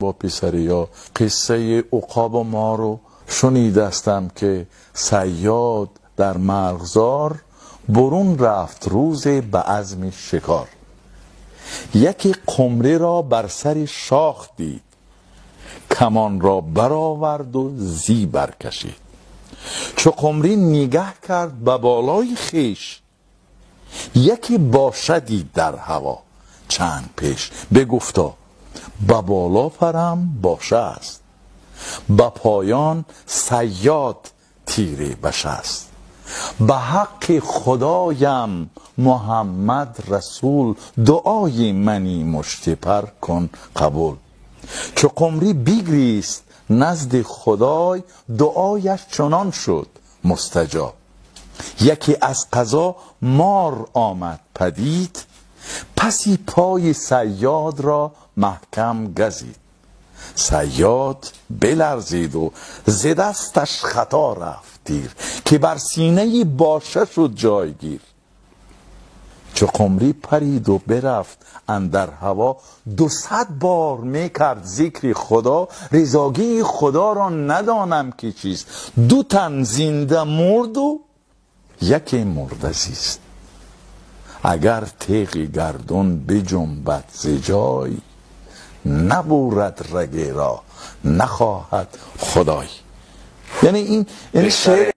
با پسریا قصه عقاب و ما رو شنیدستم که صیاد در مرغزار برون رفت روز به عزم شکار. یکی قمری را بر سر شاخ دید، کمان را برآورد و زی برکشید. چو قمری نگه کرد به بالای خویش، یکی باشه دید در هوا چند پیش. بگفتا به بالا پرم باشه است، به پایان صیاد تیر بشه است. به حق خدایم محمد رسول، دعای منی مشت پر کن قبول. چو قمری بگریست نزد خدای، دعایش چنان شد مستجاب. یکی از قضا مار آمد پدید، پسی پای صیاد را محکم گزید. صیاد بلرزید و ز دستش خطا رفت تیر، که بر سینه باشه شد جایگیر. چو قمری پرید و برفت اندر هوا، 200 بار میکرد ذکر خدا. رضاگی خدا را ندانم که چیست، 2 تن زنده مرد و یکی مرده زیست. اگر تیغ گردون بجنبد ز جای، نبرد رگ را نخواهد خدای. یعنی این شعر